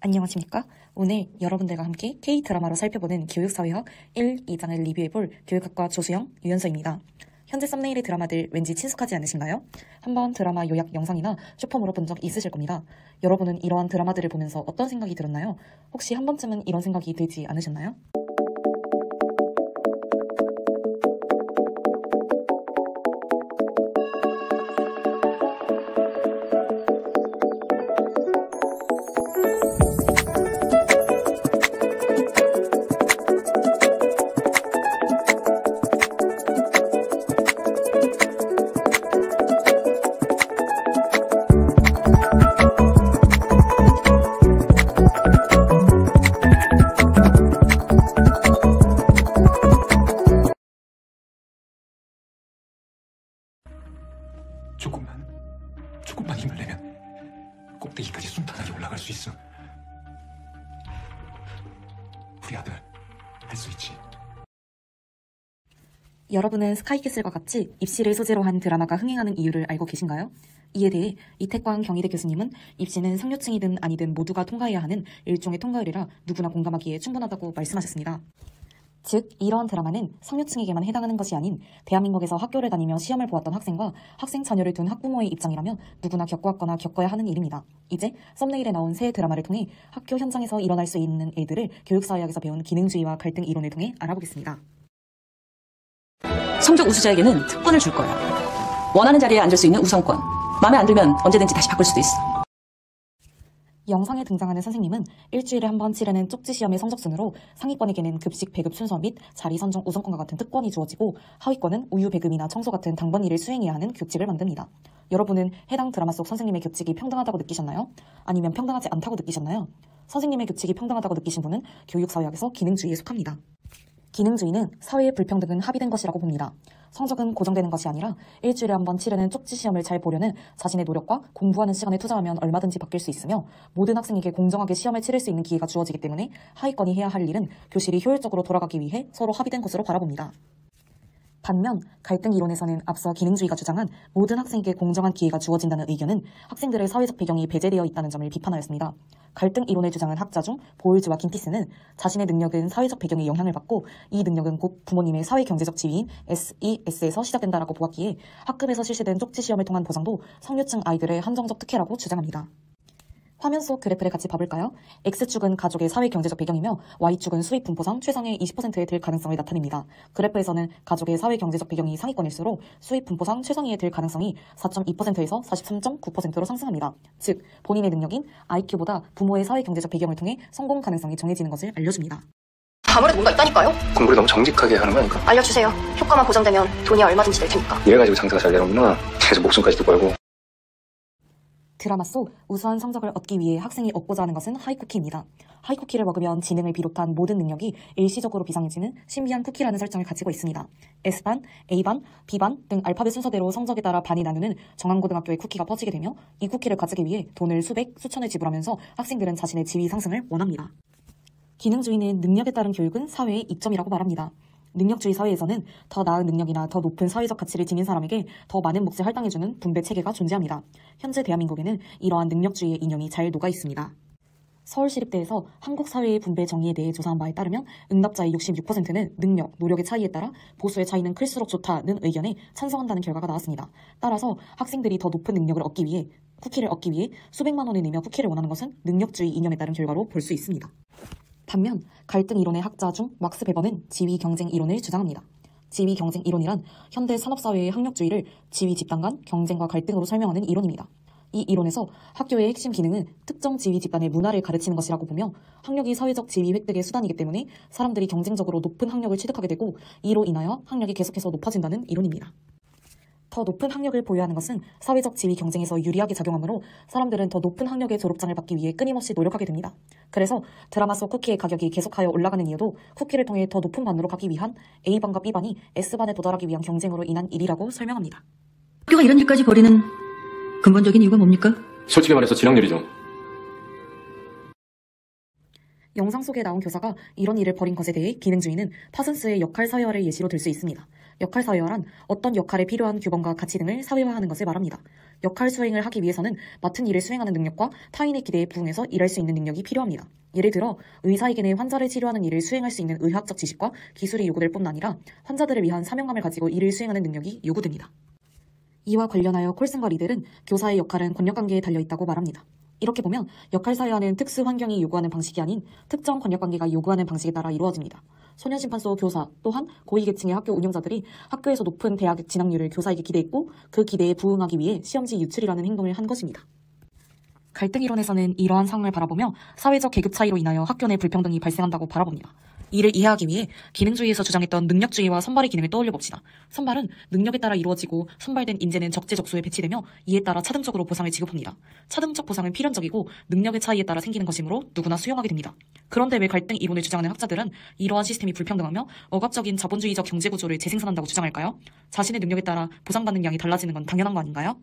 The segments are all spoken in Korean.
안녕하십니까? 오늘 여러분들과 함께 K-드라마로 살펴보는 교육사회학 1, 2장을 리뷰해볼 교육학과 조수영, 유연서입니다. 현재 썸네일의 드라마들 왠지 친숙하지 않으신가요? 한번 드라마 요약 영상이나 쇼폼으로 본 적 있으실 겁니다. 여러분은 이러한 드라마들을 보면서 어떤 생각이 들었나요? 혹시 한 번쯤은 이런 생각이 들지 않으셨나요? 조금만 힘을 내면 꼭대기까지 순탄하게 올라갈 수 있어. 우리 아들 할 수 있지. 여러분은 스카이캐슬과 같이 입시를 소재로 한 드라마가 흥행하는 이유를 알고 계신가요? 이에 대해 이태광 경희대 교수님은 입시는 상류층이든 아니든 모두가 통과해야 하는 일종의 통과율이라 누구나 공감하기에 충분하다고 말씀하셨습니다. 즉, 이러한 드라마는 상류층에게만 해당하는 것이 아닌 대한민국에서 학교를 다니며 시험을 보았던 학생과 학생 자녀를 둔 학부모의 입장이라며 누구나 겪어왔거나 겪어야 하는 일입니다. 이제 썸네일에 나온 새 드라마를 통해 학교 현장에서 일어날 수 있는 일들을 교육사회학에서 배운 기능주의와 갈등 이론을 통해 알아보겠습니다. 성적 우수자에게는 특권을 줄 거야. 원하는 자리에 앉을 수 있는 우선권. 마음에 안 들면 언제든지 다시 바꿀 수도 있어. 영상에 등장하는 선생님은 일주일에 한 번 치르는 쪽지 시험의 성적순으로 상위권에게는 급식 배급 순서 및 자리 선정 우선권과 같은 특권이 주어지고 하위권은 우유 배급이나 청소 같은 당번 일을 수행해야 하는 규칙을 만듭니다. 여러분은 해당 드라마 속 선생님의 규칙이 평등하다고 느끼셨나요? 아니면 평등하지 않다고 느끼셨나요? 선생님의 규칙이 평등하다고 느끼신 분은 교육사회학에서 기능주의에 속합니다. 기능주의는 사회의 불평등은 합의된 것이라고 봅니다. 성적은 고정되는 것이 아니라 일주일에 한 번 치르는 쪽지 시험을 잘 보려는 자신의 노력과 공부하는 시간에 투자하면 얼마든지 바뀔 수 있으며 모든 학생에게 공정하게 시험을 치를 수 있는 기회가 주어지기 때문에 하위권이 해야 할 일은 교실이 효율적으로 돌아가기 위해 서로 합의된 것으로 바라봅니다. 반면 갈등 이론에서는 앞서 기능주의가 주장한 모든 학생에게 공정한 기회가 주어진다는 의견은 학생들의 사회적 배경이 배제되어 있다는 점을 비판하였습니다. 갈등 이론을 주장한 학자 중 보울즈와 긴티스는 자신의 능력은 사회적 배경의 영향을 받고 이 능력은 곧 부모님의 사회경제적 지위인 SES에서 시작된다라고 보았기에 학급에서 실시된 쪽지 시험을 통한 보상도 상류층 아이들의 한정적 특혜라고 주장합니다. 화면 속 그래프를 같이 봐볼까요? X축은 가족의 사회경제적 배경이며 Y축은 수입 분포상 최상의 20%에 들 가능성을 나타냅니다. 그래프에서는 가족의 사회경제적 배경이 상위권일수록 수입 분포상 최상위에 들 가능성이 4.2%에서 43.9%로 상승합니다. 즉, 본인의 능력인 IQ보다 부모의 사회경제적 배경을 통해 성공 가능성이 정해지는 것을 알려줍니다. 아무래도 뭔가 있다니까요? 공부를 너무 정직하게 하는 거 아닐까? 알려주세요. 효과만 보장되면 돈이 얼마든지 될 테니까. 이래가지고 장사가 잘 되는구나. 계속 목숨까지도 걸고. 드라마 속 우수한 성적을 얻기 위해 학생이 얻고자 하는 것은 하이쿠키입니다. 하이쿠키를 먹으면 지능을 비롯한 모든 능력이 일시적으로 비상해지는 신비한 쿠키라는 설정을 가지고 있습니다. S반, A반, B반 등 알파벳 순서대로 성적에 따라 반이 나누는 정한고등학교의 쿠키가 퍼지게 되며 이 쿠키를 가지기 위해 돈을 수백, 수천을 지불하면서 학생들은 자신의 지위 상승을 원합니다. 기능주의는 능력에 따른 교육은 사회의 이점이라고 말합니다. 능력주의 사회에서는 더 나은 능력이나 더 높은 사회적 가치를 지닌 사람에게 더 많은 몫을 할당해주는 분배 체계가 존재합니다. 현재 대한민국에는 이러한 능력주의의 이념이 잘 녹아 있습니다. 서울시립대에서 한국 사회의 분배 정의에 대해 조사한 바에 따르면 응답자의 66%는 능력, 노력의 차이에 따라 보수의 차이는 클수록 좋다는 의견에 찬성한다는 결과가 나왔습니다. 따라서 학생들이 더 높은 능력을 얻기 위해 쿠키를 얻기 위해 수백만 원을 내며 쿠키를 원하는 것은 능력주의 이념에 따른 결과로 볼 수 있습니다. 반면 갈등 이론의 학자 중 막스 베버는 지위 경쟁 이론을 주장합니다. 지위 경쟁 이론이란 현대 산업사회의 학력주의를 지위 집단 간 경쟁과 갈등으로 설명하는 이론입니다. 이 이론에서 학교의 핵심 기능은 특정 지위 집단의 문화를 가르치는 것이라고 보며 학력이 사회적 지위 획득의 수단이기 때문에 사람들이 경쟁적으로 높은 학력을 취득하게 되고 이로 인하여 학력이 계속해서 높아진다는 이론입니다. 더 높은 학력을 보유하는 것은 사회적 지위 경쟁에서 유리하게 작용하므로 사람들은 더 높은 학력의 졸업장을 받기 위해 끊임없이 노력하게 됩니다. 그래서 드라마 속 쿠키의 가격이 계속하여 올라가는 이유도 쿠키를 통해 더 높은 반으로 가기 위한 A반과 B반이 S반에 도달하기 위한 경쟁으로 인한 일이라고 설명합니다. 학교가 이런 일까지 벌이는 근본적인 이유가 뭡니까? 솔직히 말해서 진학률이죠. 영상 속에 나온 교사가 이런 일을 벌인 것에 대해 기능주의는 파슨스의 역할 사회화를 예시로 들 수 있습니다. 역할 사회화란 어떤 역할에 필요한 규범과 가치 등을 사회화하는 것을 말합니다. 역할 수행을 하기 위해서는 맡은 일을 수행하는 능력과 타인의 기대에 부응해서 일할 수 있는 능력이 필요합니다. 예를 들어 의사에게 내 환자를 치료하는 일을 수행할 수 있는 의학적 지식과 기술이 요구될 뿐 아니라 환자들을 위한 사명감을 가지고 일을 수행하는 능력이 요구됩니다. 이와 관련하여 콜슨과 리들은 교사의 역할은 권력관계에 달려있다고 말합니다. 이렇게 보면 역할 사회화는 특수 환경이 요구하는 방식이 아닌 특정 권력관계가 요구하는 방식에 따라 이루어집니다. 소년심판소 교사 또한 고위계층의 학교 운영자들이 학교에서 높은 대학 진학률을 교사에게 기대했고 그 기대에 부응하기 위해 시험지 유출이라는 행동을 한 것입니다. 갈등 이론에서는 이러한 상황을 바라보며 사회적 계급 차이로 인하여 학교 내 불평등이 발생한다고 바라봅니다. 이를 이해하기 위해 기능주의에서 주장했던 능력주의와 선발의 기능을 떠올려 봅시다. 선발은 능력에 따라 이루어지고 선발된 인재는 적재적소에 배치되며 이에 따라 차등적으로 보상을 지급합니다. 차등적 보상은 필연적이고 능력의 차이에 따라 생기는 것이므로 누구나 수용하게 됩니다. 그런데 왜 갈등 이론을 주장하는 학자들은 이러한 시스템이 불평등하며 억압적인 자본주의적 경제구조를 재생산한다고 주장할까요? 자신의 능력에 따라 보상받는 양이 달라지는 건 당연한 거 아닌가요?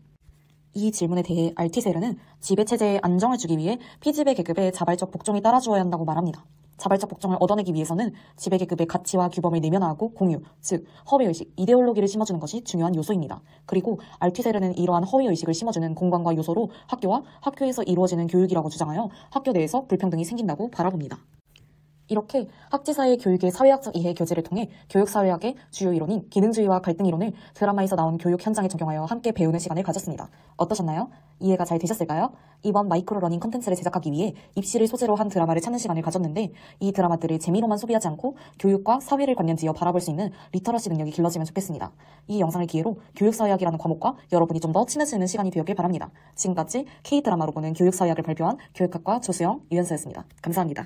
이 질문에 대해 알티세르는 지배체제에 안정을 주기 위해 피지배 계급의 자발적 복종이 따라주어야 한다고 말합니다. 자발적 복종을 얻어내기 위해서는 지배계급의 가치와 규범을 내면화하고 공유, 즉 허위의식, 이데올로기를 심어주는 것이 중요한 요소입니다. 그리고 알티세르는 이러한 허위의식을 심어주는 공간과 요소로 학교와 학교에서 이루어지는 교육이라고 주장하여 학교 내에서 불평등이 생긴다고 바라봅니다. 이렇게 학지사의 교육의 사회학적 이해 교재를 통해 교육사회학의 주요 이론인 기능주의와 갈등 이론을 드라마에서 나온 교육 현장에 적용하여 함께 배우는 시간을 가졌습니다. 어떠셨나요? 이해가 잘 되셨을까요? 이번 마이크로 러닝 컨텐츠를 제작하기 위해 입시를 소재로 한 드라마를 찾는 시간을 가졌는데 이 드라마들을 재미로만 소비하지 않고 교육과 사회를 관련지어 바라볼 수 있는 리터러시 능력이 길러지면 좋겠습니다. 이 영상을 기회로 교육사회학이라는 과목과 여러분이 좀 더 친해지는 시간이 되었길 바랍니다. 지금까지 K드라마로 보는 교육사회학을 발표한 교육학과 조수영, 유연서였습니다. 감사합니다.